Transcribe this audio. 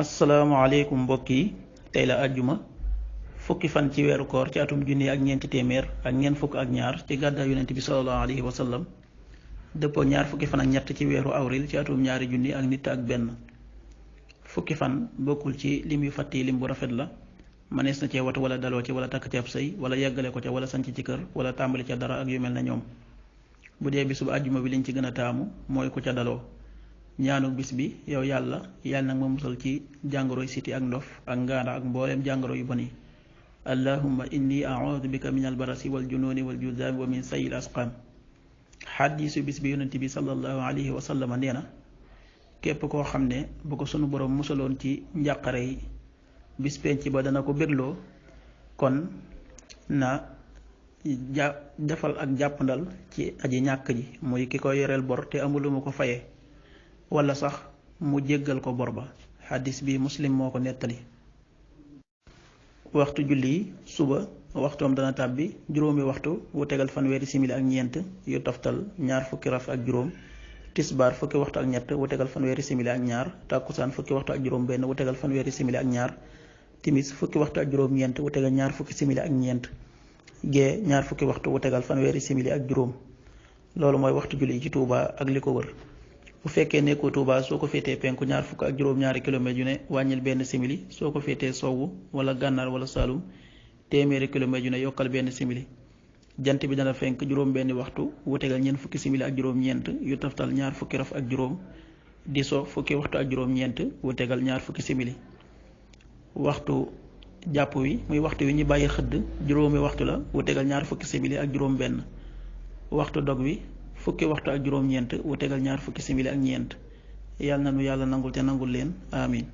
asalaamaaleykum mbokk yi tey la àjjuma fukki fan ci weeru koor ci atum junni ak ñeenti téeméer ak ñeent fukk ak ñaar ci gàddaay yonent bi sallallahu alayhi wa sallam dëppoo ñaar fukki fan ak ñett ci weeru avril ci atum ñaari junni ak nit ak benn. fukki fan bokkul ci lim yu fàtti lim bu rafet la mënees na cee watu wala daloo ci wala takk ci ab sëy wala yeggale ko ca wala sanc ci kër wala tàmbali ca dara ak yu mel na ñoom. bu dee bisub àjjuma bi liñ ci gën a taamu mooy ku ca daloo. ñaanu bis bi yow yàlla nag ma musal ci jàngoroy siti ak ndof ak ngaana ak mbooleem jàngoro yu bon yi allahumma inni a'udhu bika min albarasi wal jununi wal juzaami wa min sayil asqam. xaddiisu bis bi yonent bi sallallahu alayhi wa sallam nee na képp koo xam ne bu ko sunu borom musaloon ci njàqare yi bis penc ba dana ko bégloo kon na defal ak jàppandal ci aji ñàkk ji muy ki ko yoreel bor te amul lu mu ko fayee wala sax mu jéggal ko bor ba. xaddis bi muslim moo ko nettali. waxtu julli suba waxtoom dana tàbbi juróomi waxtu wu tegal fanweeri simili ak ñeent yu toftal ñaar fukki raf ak juróom. tisbaar fukki waxtu ak ñett wu tegal fanweeri simili ak ñaar. tàkkusaan fukki waxtu ak juróom benn wu tegal fanweeri simili ak ñaar. timis fukki waxtu ak juróom ñeent wu tegal ñaar fukki simili ak ñeent. gee ñaar fukki waxtu wu tegal fanweeri simili ak juróom. loolu mooy waxtu julli ci Tuuba ak li ko wër. bu fekkee nekkoo Tuuba soo ko féetee penku ñaar fukk ak juróom-ñaari kilomètres yu ne wàññil benn simili soo ko féetee sowwu wala gànnaar wala Saalum téeméeri kilomètres yu ne yokkal benn simili. jant bi dana fenk juróom benni waxtu wu tegal ñeent fukki simili ak juróom-ñeent yu taftal ñaar fukki raf ak juróom. di so fukki waxtu ak juróom-ñeent wu tegal ñaar fukki simili. waxtu jàpp wi muy waxtu wi ñu bàyyi xëdd juróomi waxtu la wu tegal ñaar fukki simili ak juróom benn. waxtu dog wi fukki waxtu ak juróom-ñeent wu tegal ñaar fukki simili ak ñeent. yàlla na nu yàlla nangul te nangul leen amin